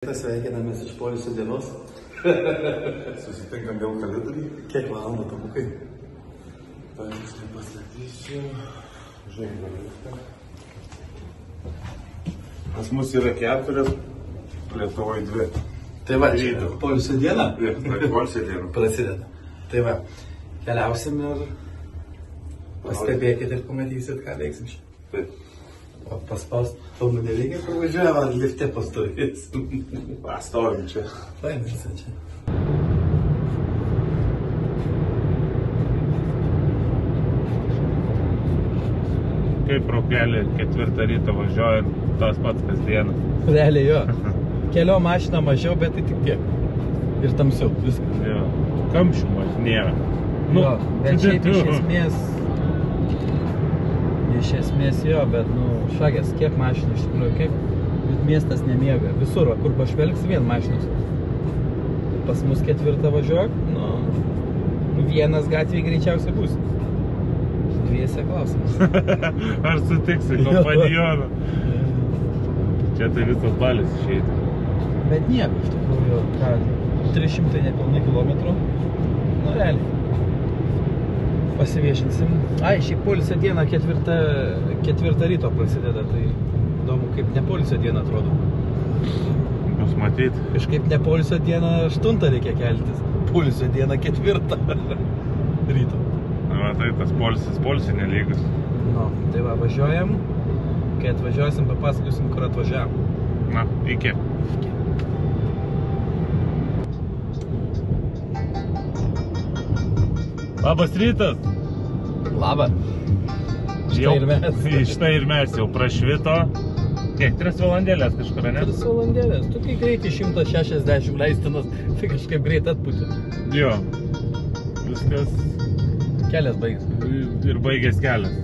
Sveikinamės iš poilsio dienos. Susitinkam dėl kalėdų. Kiek valandų tabukai? Aš tai pasakysiu. Žiūrėk, pas mus yra 4, Lietuvoje 2. Tai va, poilsio diena? Poilsio diena. Prasideda. Tai va, keliausim ir pastebėkit ir pamatysit, ką veiksim čia. Taip. O paspaust tomų nereikia, kur važiuoja, man lifte pastovės. Stovim čia. Paimės čia. Kaip pro kelią 4 ryto važiuojant, tas pats kasdieną. Realiai jo. Kelio mašina mažiau, bet tai tik tiek. Ir tamsiau, viskas. Jo. Kamščių nėra. Jo, bet šiaip iš esmės jo, bet šagės, kiek mašinų iš tikrųjų, kaip miestas nemiega. Visur, kur pažvelgs vien mašinos. Pas mus 4 važiuok, vienas gatvėje greičiausiai bus. 2 klausimas. Ar sutiksi kompanioną? Čia tai visas balis išeiti. Bet nieko, iš tikrųjų, 300 nepilnai kilometrų. Realiai. Pasiviešinsim. Šiaip poilsio diena 4 ryto prasideda, tai įdomu, kaip ne poilsio diena atrodo. Bus matyt. Kažkaip ne poilsio diena 8 reikia keltis. Poilsio diena 4 ryto. Na, tai tas poilsis nelygus. Tai va, važiuojam. Kai atvažiuosim, papasakosim, kur atvažiavam. Na, iki. Labas rytas! Labą! Štai ir mes jau prašvito. Kiek, 3 valandėlės kažkur, ne? 3 valandėlės. Tu kai greitai 160 leistinas, tai kažkaip greit atpūtė. Jo. Viskas. Kelias baigės. Ir baigės kelias.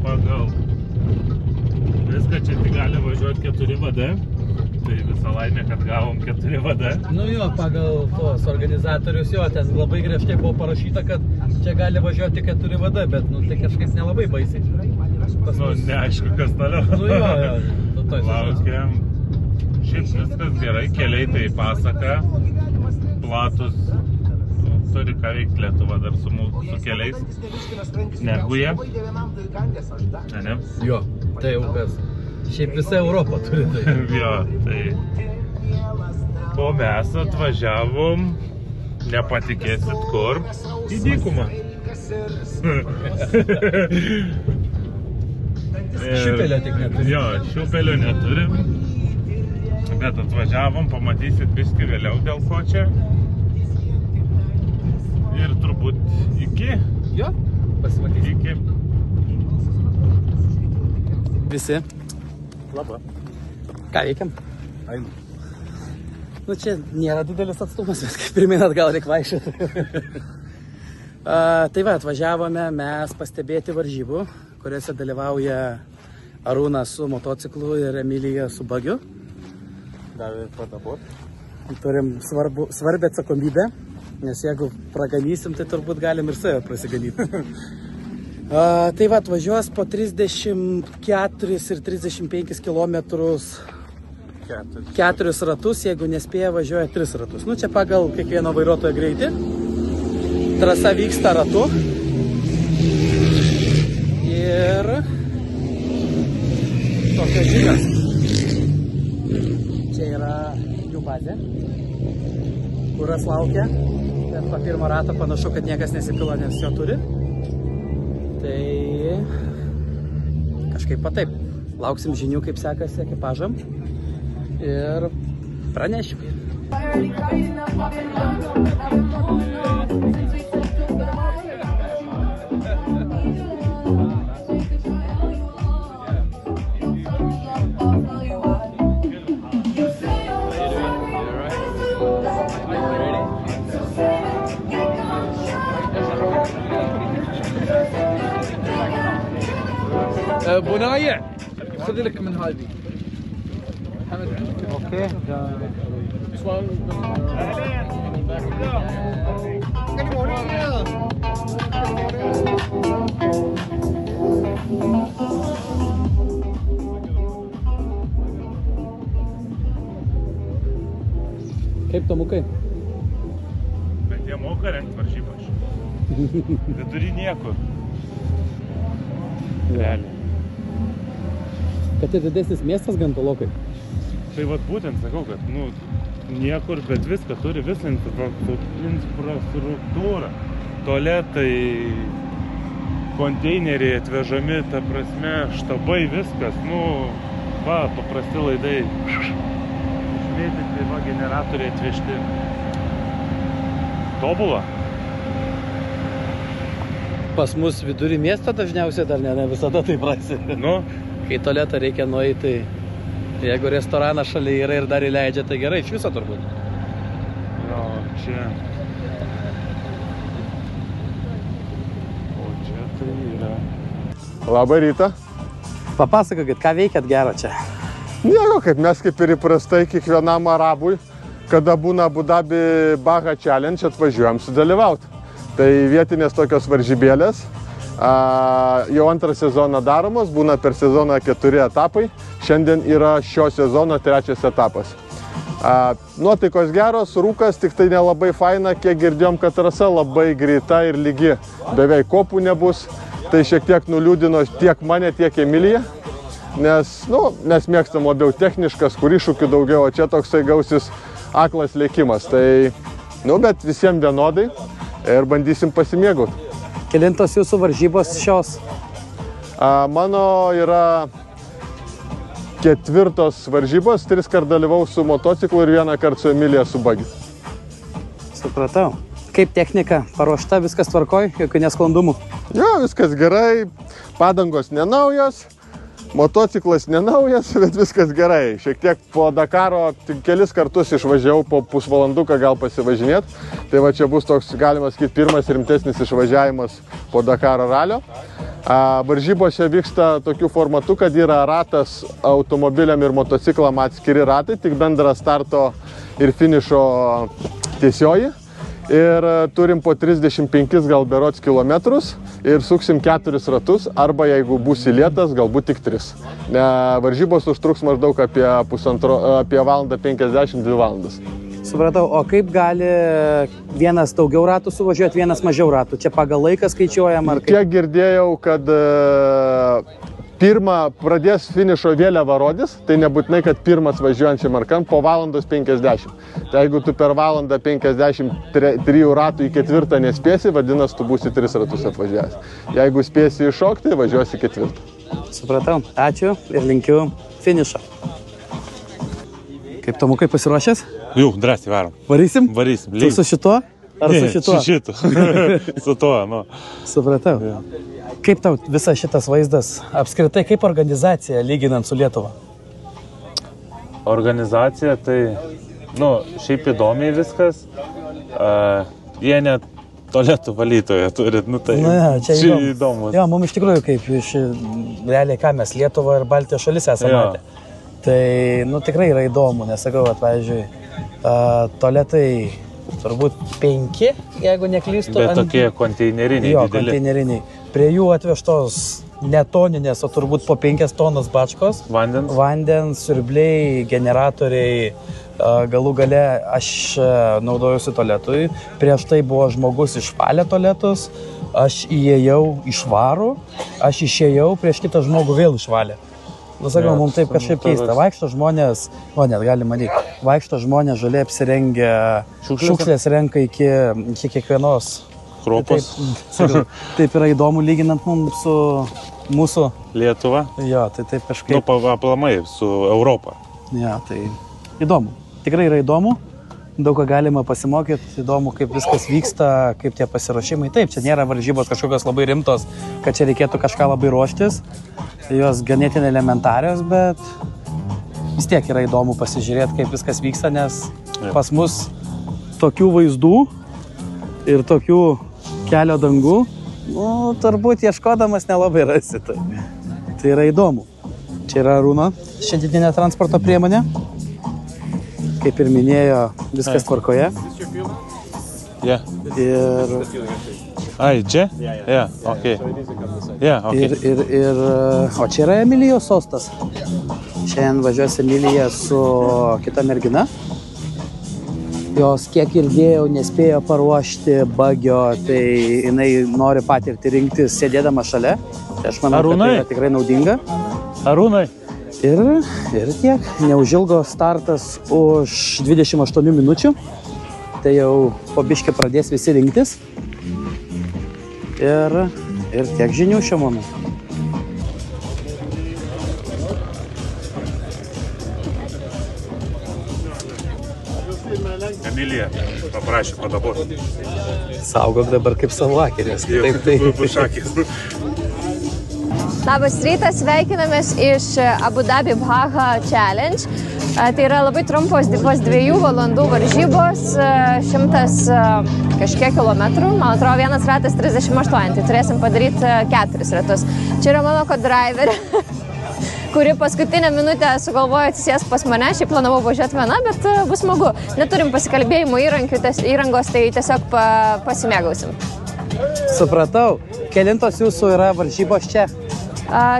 Pagal viską čia tik gali važiuoti 4 VD. Tai visą laimę, kad gavom 4 VD. Jo, pagal tos organizatorius ten labai griežtai buvo parašyta, kad čia gali važiuoti 4 VD, bet tai kažkaip nelabai baisiai. Neaišku, kas toliau. Jo. Laukiam. Šiaip viskas gerai, keliai tai pasaka, platus. Turi ką veikti Lietuva dar su keliais. Negu jie. Ne? Jo, tai jau kas. Šiaip visa Europa turi tai. Jo, tai. O mes atvažiavom, nepatikėsit kur, į dykumą. Šiupelio tik neturim. Jo, šiupelio neturim. Bet atvažiavom, pamatysit biskį vėliau dėl ko čia. Ir turbūt iki. Jo, pasimatysim. Iki. Visi. Labą. Ką veikiam? Einam. Čia nėra didelis atstumas, bet kaip pirmin atgal reikia vaikščioti. Tai va, atvažiavome mes pastebėti varžybų, kuriuose dalyvauja Arūnas su motociklu ir Emilija su bagiu. Davė padabot. Turim svarbią atsakomybę, nes jeigu praganysim, tai turbūt galim ir save prasiganyti. Tai va, atvažiuos po 34 ir 35 kilometrus 4 ratus, jeigu nespėja važiuoja 3 ratus. Čia pagal kiekvieno vairuotojo greitį. Trasa vyksta ratu. Ir tokios žinios. Čia yra jų bazė. Kuras laukia. Bet po pirmo rato panašu, kad niekas nesipila, nes jo turi. Tai kažkaip taip. Lauksim žinių, kaip sekasi ekipažam. Ir pranešim. بناية خذ لك من هذه. اوكي. Kaip Tomukai? Bet jie moka rengti varžybas. Vidury niekur. Realiai. Kad tai didesnis miestas gan tolokai. Tai vat būtent sakau, kad niekur, bet viską turi, visą infrastruktūrą. Tualetai, konteineriai atvežami, ta prasme, štabai, viskas. Paprasti laidai. Išmėtyti, generatoriai atvežti. Tobula. Pas mus vidury miesto dažniausiai dar ne visada taip rasi. Kai tualetą reikia nueiti, jeigu restoranas šalia yra ir dar įleidžia, tai gerai, iš viso turbūt. Jo, čia. O čia tai yra. Labą rytą. Papasakokit, ką veikiat gero čia? Nieko, kaip mes kaip ir įprastai kiekvienam arabui, kada būna Abu Dabi Baha Challenge, atvažiuojam sudalyvauti. Tai vietinės tokios varžybėlės. Jau antrą sezoną daromos, būna per sezoną 4 etapai. Šiandien yra šio sezono 3 etapas. Nuotaikos geros, rūkas, tik tai nelabai faina, kiek girdėjom, kad trasa labai greita ir lygi. Beveik kopų nebus. Tai šiek tiek nuliūdino tiek mane, tiek Emiliją. Nes, mes mėgstam labiau techniškas, kur iššūkių daugiau, o čia toksai gausis aklas lėkimas. Tai, bet visiems vienodai ir bandysim pasimėgauti. Kelintos jūsų varžybos šios? Mano yra 4 varžybos, 3 kart dalyvau su motociklu ir 1 kart su Emilija su bagiu. Supratau. Kaip technika paruošta, viskas tvarkoj, jokių nesklandumų? Jo, viskas gerai, padangos nenaujos, motociklas nenaujas, bet viskas gerai. Šiek tiek po Dakaro kelis kartus išvažiavau po pusvalanduką gal pasivažinėti. Tai va čia bus toks, galima sakyti, pirmas rimtesnis išvažiavimas po Dakaro ralio. Varžybose vyksta tokiu formatu, kad yra ratas automobiliam ir motociklam atskiri ratai, tik bendra starto ir finišo tiesioji. Ir turim po 35 gal berods kilometrus ir suksim 4 ratus, arba jeigu bus įlietas, galbūt tik 3. Varžybos užtruks maždaug apie 1,5 valandą 52 valandas. Supratau, o kaip gali vienas daugiau ratų suvažiuoti, vienas mažiau ratų? Čia pagal laiką skaičiuojam ar kaip? Kiek girdėjau, kad pirmą pradės finišo vėliavą rodys, tai nebūtinai, kad pirmas važiuojančiam arkam po 1:50. Tai jeigu tu per 1:53 ratų į 4 nespėsi, vadinasi, tu būsi 3 ratus atvažiavęs. Jeigu spėsi iššokti, važiuosi 4. Supratau, ačiū ir linkiu finišą. Kaip Tomukai pasiruošęs? Jau, drąsiai varom. Varysim? Varysim. Tu su šituo? Ar su šituo? Su šitu. Su tuo, Supratau. Ja. Kaip tau visas šitas vaizdas, apskritai kaip organizacija lyginant su Lietuva? Organizacija, tai, šiaip įdomiai viskas. Jie net tualetų valytoje turi, tai čia įdomu. Jo, mums iš tikrųjų kaip realiai ką mes Lietuva ir Baltijos šalis esame matę. Tai, tikrai yra įdomu, nes sakau, pavyzdžiui, tualetai turbūt 5, jeigu neklystu. Bet tokie konteineriniai. Jo, dideli. konteineriniai. Prie jų atvežtos netoninės, o turbūt po 5 tonas bačkos. Vandens, siurbliai, generatoriai. Galų gale aš naudojusi tualetui. Prieš tai buvo žmogus išvalė tualetus. Aš įėjau išvarų. Aš išėjau, prieš kitą žmogų vėl išvalė. Sakau, mums taip kažkaip keista. Vaikšto žmonės, net gali manyti, vaikšto žmonės žaliai apsirengę, šiukšlės renka iki kiekvienos kropos. Taip yra įdomu lyginant mums su mūsų Lietuva. Jo, tai taip kažkaip. Aplamai su Europą. Jo, tai įdomu. Tikrai yra įdomu. Daug ką galima pasimokyti, įdomu, kaip viskas vyksta, kaip tie pasiruošimai. Taip, čia nėra varžybos kažkokios labai rimtos, kad čia reikėtų kažką labai ruoštis. Jos ganėtinai elementarios, bet vis tiek yra įdomu pasižiūrėti, kaip viskas vyksta, nes pas mus tokių vaizdų ir tokių kelio dangų, turbūt ieškodamas nelabai rasi. Tai yra įdomu. Čia yra Arūno šiandieninė transporto priemonė. Kaip ir minėjo, viskas tvarkoje. Yeah. Ir... čia? Okay. O čia yra Emilijos sostas. Šiandien važiuos Emilija su kita mergina. jos, kiek girdėjau, nespėjo paruošti bagio, tai jinai nori patirti rinktis sėdėdama šalia. Tai aš manau, kad tai yra tikrai naudinga. Arūnai. Ir tiek, neužilgo startas už 28 minučių. Tai jau po biškį pradės visi rinktis. Ir tiek žinių šiuo momentu. Emilija paprašė padaboti. Saugok dabar kaip savo akirės. Taip, Bus akis. Labas rytas, sveikinamės iš Abu Dhabi Baha Challenge. Tai yra labai trumpos 2 valandų varžybos, 100 kažkiek kilometrų, man atrodo, vienas ratas 38, tai turėsim padaryti 4 ratus. Čia yra mano co-driverė, kuri paskutinę minutę sugalvojo atsisės pas mane, šiaip planavau važiuoti viena, bet bus smagu. Neturim pasikalbėjimo įrangos, tai tiesiog pasimėgausim. Supratau. Kelintos jūsų yra varžybos čia?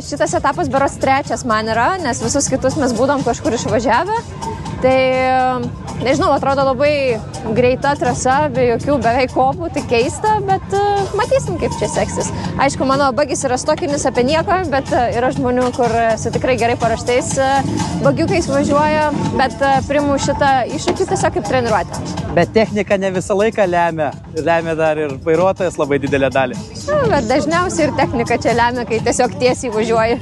Šitas etapas berods 3 man yra, nes visus kitus mes būdom kažkur išvažiavę. Tai, nežinau, atrodo labai greita trasa, be jokių beveik kopų, tai keista, bet matysim, kaip čia seksis. Aišku, mano bagis yra stokinis apie nieko, bet yra žmonių, kur su tikrai gerai paruoštais bagiukais važiuoja, bet priimu šitą iššūkį tiesiog kaip treniruotę. Bet technika ne visą laiką lemia. Lemia dar ir vairuotojas labai didelę dalį. Bet dažniausiai ir technika čia lemia, kai tiesiog tiesiai važiuoji.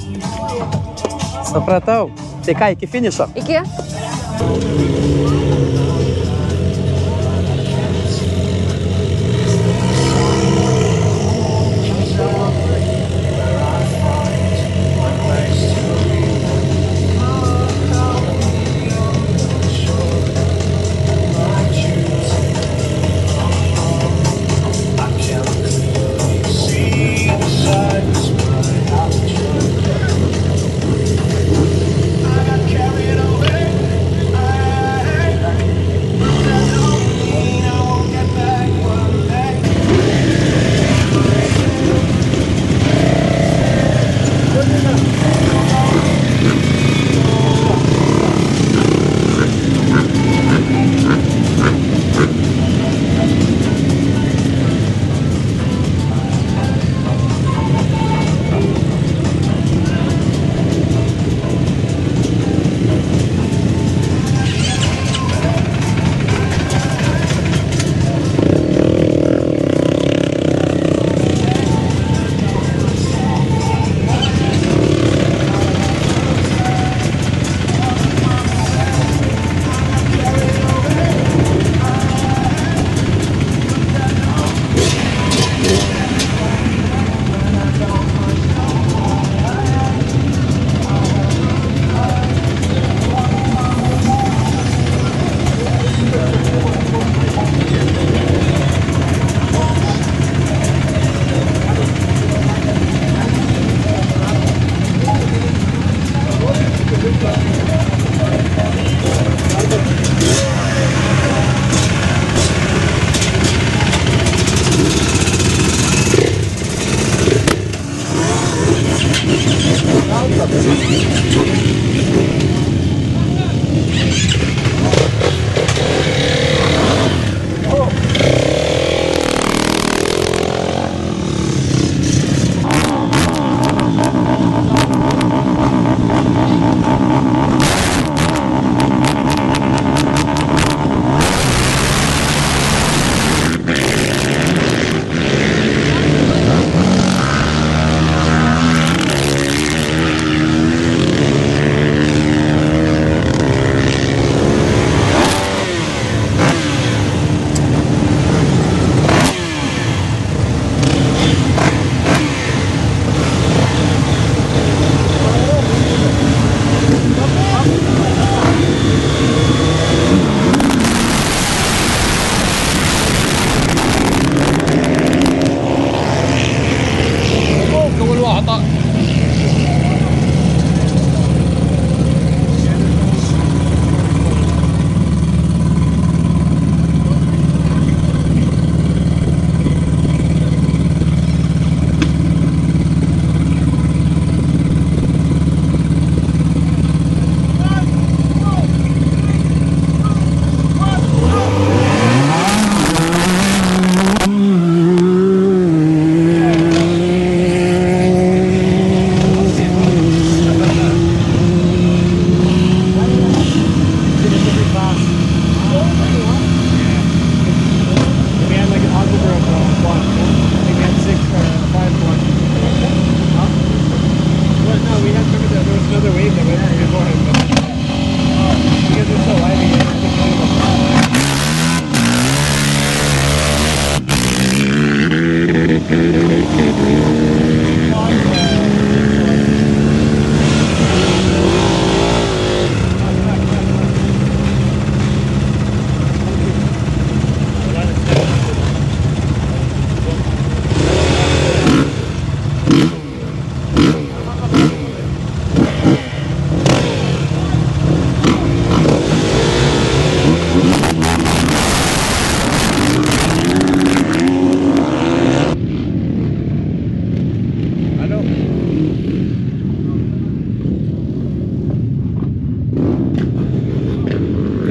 Supratau. Tai ką, iki finišo? Iki.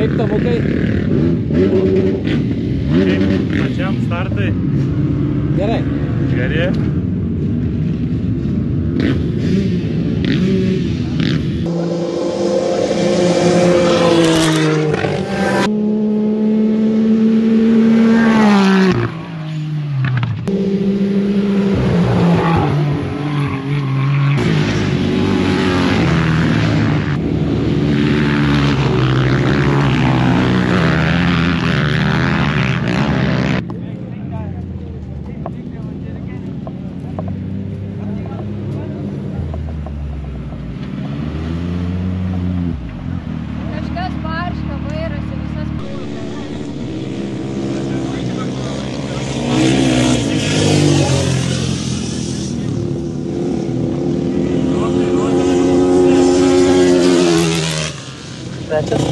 Kaip tamukai? Kaip pačiam startai? Gerai. Geri. Kažkas barška vairas į visas pusės. Trečias.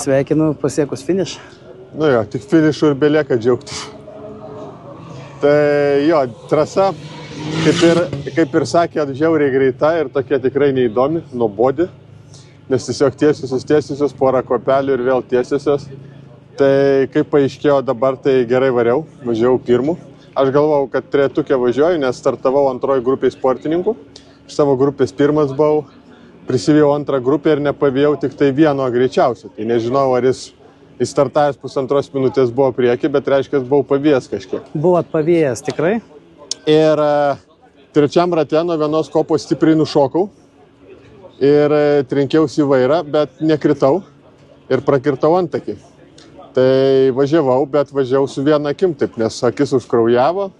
Sveikinu pasiekus finiš. Nu jo, tik finišu ir belieka džiaugtis. Tai jo, trasa, kaip ir sakė, žiauriai greita ir tokia tikrai neįdomi, nuobodi. Nes tiesiog tiesiosios, porą kopelių ir vėl tiesiosios. Tai kaip paaiškėjo dabar, tai gerai variau, važiavau pirmu. Aš galvojau, kad trejetuke važiuoju, nes startavau antroji grupėje sportininkų. Iš savo grupės pirmas buvau, prisivėjau antrą grupę ir nepavėjau tik tai vieno greičiausiai. Tai nežinau, ar jis įstartavęs 1,5 minutės buvo prieki, bet reiškia, buvau pavėjęs kažkiek. Buvot pavėjęs tikrai? Ir trečiam rate nuo vienos kopos stipriai nušokau ir trenkiausi į vairą, bet nekritau ir prakirtau antakį. Tai važiavau, bet važiavau su viena akim taip, nes akis užkraujavo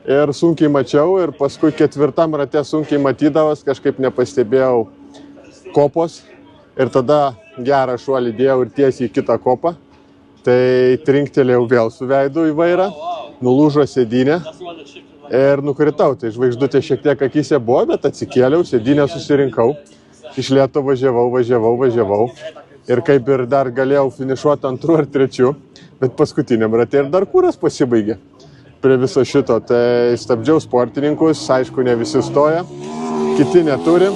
ir sunkiai mačiau ir paskui ketvirtam rate sunkiai matydavas, kažkaip nepastebėjau kopos ir tada gerą šuolį dėjau ir tiesiai į kitą kopą. Tai trinktelėjau vėl su veidu į vairą, nulūžo sėdynė ir nukritau. Tai žvaigždutė šiek tiek akyse buvo, bet atsikėliau, sėdynę susirinkau, iš lėto važiavau. Ir kaip ir dar galėjau finišuoti antru ar trečiu, bet paskutiniam rate ir dar kūras pasibaigė prie viso šito. Tai stabdžiau sportininkus, aišku, ne visi stoja, kiti neturi.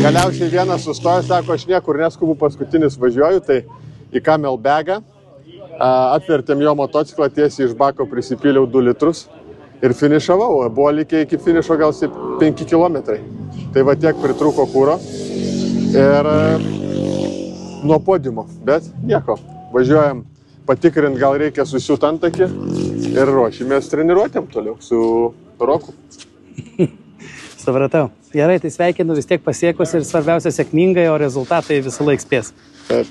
Galiausiai vienas sustojo, sako, aš niekur neskubu, paskutinis važiuoju, tai į Camelbagą atvertėm jo motociklą, tiesiai iš bako prisipyliau 2 litrus ir finišavau. Buvo likę iki finišo gal 5 kilometrai. Tai va tiek pritrūko kūro ir nuo podiumo, bet nieko. Važiuojam patikrint, gal reikia susiūt antakį ir ruošimės treniruotėm toliau su Roku. Supratau. Gerai, tai sveikinu vis tiek pasiekus ir svarbiausia sėkmingai, o rezultatai visą laiką spės. Taip.